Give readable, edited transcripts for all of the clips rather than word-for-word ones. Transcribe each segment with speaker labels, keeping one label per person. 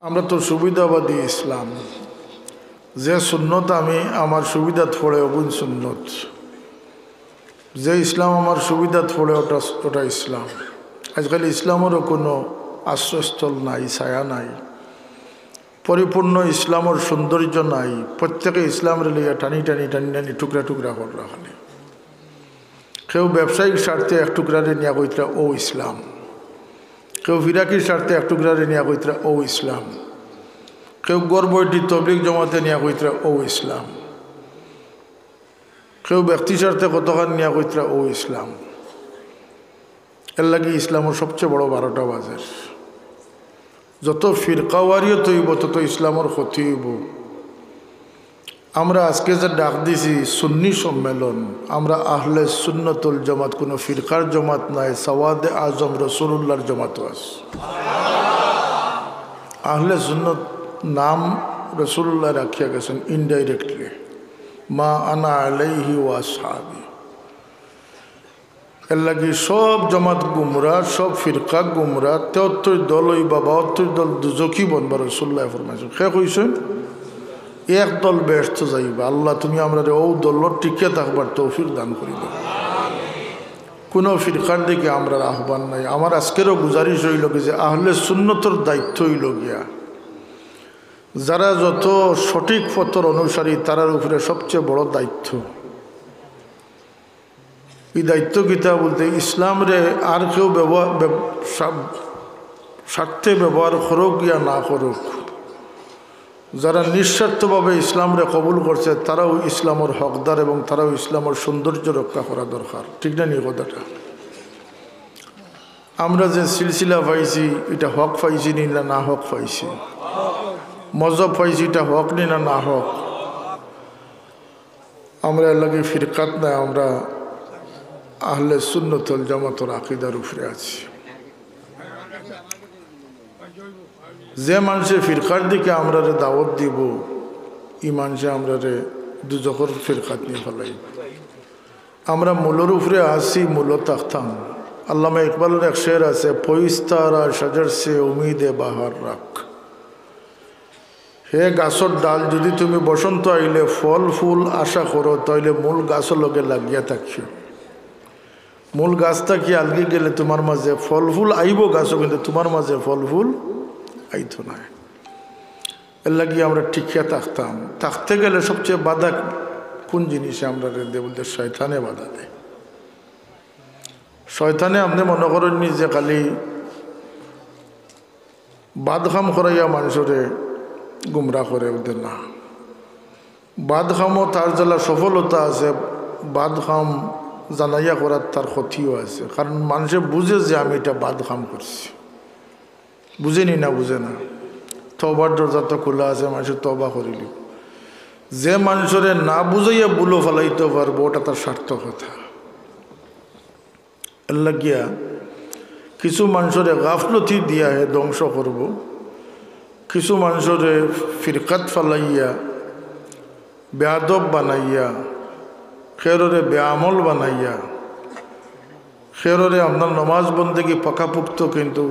Speaker 1: আমরা তো সুবিধাবাদী ইসলাম, যে সুন্নত আমি আমার সুবিধাত পড়ে ওগুন সুন্নত, যে ইসলাম আমার সুবিধাত পড়ে ওটা ইসলাম। আজকাল ইসলামেরও কোনো আশ্রয়স্থল নাই, ছায়া নাই, পরিপূর্ণ ইসলামের সৌন্দর্য নাই। প্রত্যেকে ইসলামের লিয়া টানি টানি টানি টানি টুকরা টুকরা করে রাখলে। কেউ ব্যবসায়িক স্বার্থে এক টুকরারে নিয়ে কইতরা ও ইসলাম, কেউ ফিরাকির স্বার্থে এক টুকরারে নিয়ে কইতরা ও ইসলাম, কেউ গর্বটি তবলিগ জমাতে নিয়ে কইতরা ও ইসলাম, কেউ ব্যক্তি স্বার্থে কতখান নিয়ে কইতরা ও ইসলাম। এর লাগে ইসলামের সবচেয়ে বড় 12টা বাজার। যত ফিরকাওয়ারিও তৈব তত ইসলামের ক্ষতি হইব। আমরা আজকে যে ডাক দিছি সুন্নি সম্মেলন, আমরা আহলে সুন্নতুল জামাত, কোনো ফিরকার জমাত নাই, সওয়াদে আজম রসুল্লাহর জমাতও আছে। আহলে সুন্নত নাম রসুল্লাহ রাখিয়া গেছেন ইনডাইরেক্টলি, মা আনা আলাইহি ওয়া আসহাবি। এর লাগি সব জমাত গুমরা, সব ফিরকা গুমরা। 73 দল বা 72 দল দুজকি বনবা রসুল্লাহ ফরমাইছেন। সে কইছেন এক দল ব্যস্ত যাইবা, আল্লাহ তুমি আমরা ও দল টিকে থাকবার তৌফিক দান করিব। কোনো ফিরকার দিকে আমরা আহ্বান নাই। আমার আজকেরও গুজারিশ হইল যে আহলে সুন্নতর দায়িত্ব হইল গিয়া যারা যত সঠিক পথর অনুসারী তারার উপরে সবচেয়ে বড় দায়িত্ব। এই দায়িত্ব কিতা বলতে ইসলামরে আর কেউ স্বার্থে ব্যবহার করুক ইয়া না করুক, যারা নিঃস্বার্থভাবে ইসলামরে কবুল করছে তারাও ইসলামের হকদার এবং তারাও ইসলামের সৌন্দর্য রক্ষা করা দরকার। ঠিক না নিয়ে কথাটা? আমরা যে সিলসিলা পাইছি এটা হক পাইছি নি না হক পাইছি, মজহব পাইছি এটা হক নি না হক। আমরা এর লাগে ফিরকাত নাই, আমরা আহলে সুন্নতুল জামাতের আকীদার উপরে আছি। যে মানুষের ফিরকার দিকে আমরা দাওয়াত দিব এই মানুষে আমরা দুজখর ফিরকাত নিয়ে ফেলাই। আমরা মূলের উপরে আসি, মূল থাকতাম। আল্লামা ইকবালের এক শের আছে, পইস্তারা সাজার সে উমিদে বাহার রাখ। হে গাছর ডাল, যদি তুমি বসন্ত আইলে ফল ফুল আশা করো তাইলে মূল গাছের লগে লাগিয়া থাকিও। মূল গাছটা কি আলগি গেলে তোমার মাঝে ফল ফুল আইব গাছও, কিন্তু তোমার মাঝে ফল ফুল আইতো না। এর লাগিয়ে আমরা টিকিয়া থাকতাম। থাকতে গেলে সবচেয়ে বাধা কোন জিনিসে আমরা বলতে শয়তানে বাধা দেয়। শয়তানে আপনি মনে করেননি যে খালি বাদখাম করাইয়া মানুষরে গুমরা করে, ওদের না। বাদখামও তার জ্বালা সফলতা আছে, বাদখাম জানাইয়া করার তার ক্ষতিও আছে। কারণ মানুষে বুঝে যে আমি এটা বাদখাম করছি, বুঝেনি না বুঝে না। তবার দরজা তো খোলা আছে, মানুষের তবা করিল। যে মানুষরে না বুঝাইয়া বুলো ফেলাইতে পারবো ওটা তার সার্থকতা। এর লাগিয়া কিছু মানুষরে গাফলতি দিয়া হে ধ্বংস করব, কিছু মানুষরে ফিরকাত ফালাইয়া বেয়াদব বানাইয়া, খেররে বেআমল বানাইয়া, খেররে আপনার নমাজ বন্দেগী পাকাপুক্ত কিন্তু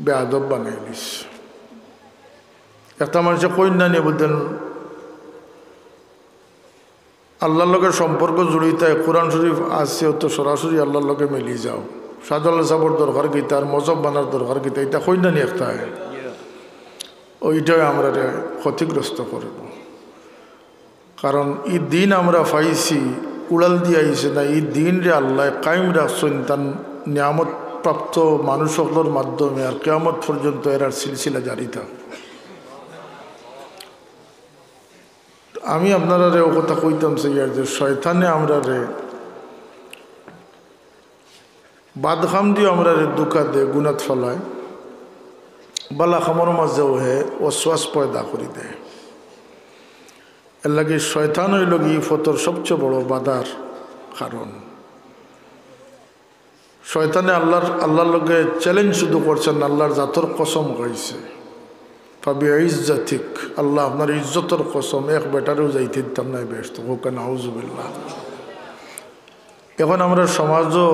Speaker 1: বেআদব বানাই দিস। একটা মানুষে কন্যা নিয়ে বলতেন আল্লাহর লোকের সম্পর্ক জড়িত কোরআন শরীফ আছে, তো সরাসরি আল্লাহর লোকে মিলি যাও। সাজাল সাবর দরকার গীতা আর মজব বানার দরকার গীতা, এটা কন্যা নিয়ে একটা ওইটাই আমরা ক্ষতিগ্রস্ত করব। কারণ এই দিন আমরা পাইছি উড়াল দিয়ে আইছে না, এই দিন রে আল্লাহ কায়েম রাখছেন তার নিয়ামত প্রাপ্ত মানুষগুলোর মাধ্যমে, আর কিয়ামত পর্যন্ত এর সিলসিলা জারি থাক। আমি আপনারা ও কথা কইতাম ইয়ার যে শয়তানে আমরা বাদখাম দিয়ে আমরা দুঃখা দে, গুনাত ফলায়, বালা খামর মাঝেও হে অশ্বাস পয়দা করি দেয়। এর লাগে শয়তান হইল গিয়ে ফতর সবচেয়ে বড় বাধার কারণ। শয়তানে আল্লাহর লগে চ্যালেঞ্জ শুধু করছেন, আল্লাহর জাতর কসম গাইছে, পাবি ইজ্জাতিক, আল্লাহ আপনার ইজ্জতর কসম এক বেটারেও যাইতে দিতাম না ব্যস্ত হোক নাউজুবিল্লাহ। এখন আমরা সমাজও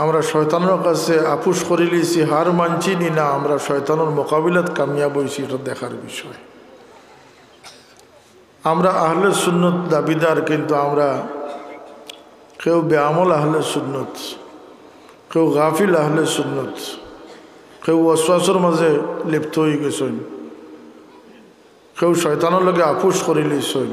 Speaker 1: আমরা শয়তানের কাছে আপুস করে লিয়েছি, হার মানছি নি না আমরা শয়তানের মোকাবিলাত কামিয়াব হয়েছি, এটা দেখার বিষয়। আমরা আহলে সুন্নত দাবিদার, কিন্তু আমরা কেউ বেআমল আহলে সুন্নত, কেউ গাফিল আহলে সুন্নত, কেউ ওয়াসওয়াসের মাঝে লিপ্ত হয়ে গেছেন, কেউ শয়তানের লগে আপুস করে লিয়েছেন।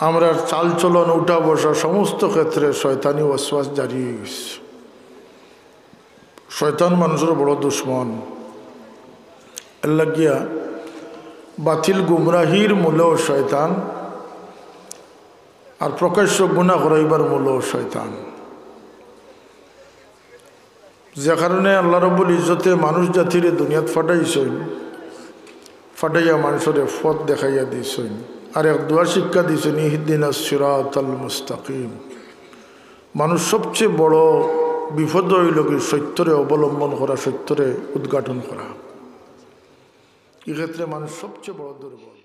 Speaker 1: আমরা চাল চলন উঠা বসা সমস্ত ক্ষেত্রে শয়তানি ওয়াসওয়াস জারি হয়ে গেছে। শয়তান মানুষের বড় দুশ্মন। আল্লাহ গিয়া বাতিল গুমরাহির মূলও শয়তান, আর প্রকাশ্য গুনাহ করাইবার মূলও শয়তান। যে কারণে আল্লাহ রাব্বুল ইজ্জতে মানুষ জাতিরে দুনিয়াত ফাটাইছেন, ফাটাইয়া মানুষের পথ দেখাইয়া দিয়েছেন, আর এক দোয়া শিক্ষা দিয়েছেন, ইহদিনাস সিরাতাল মুস্তাকিম। মানুষ সবচেয়ে বড় বিপদ হইল কি সত্যরে অবলম্বন করা, সত্যরে উদ্ঘাটন করা। এক্ষেত্রে মানুষ সবচেয়ে বড় দুর্বল।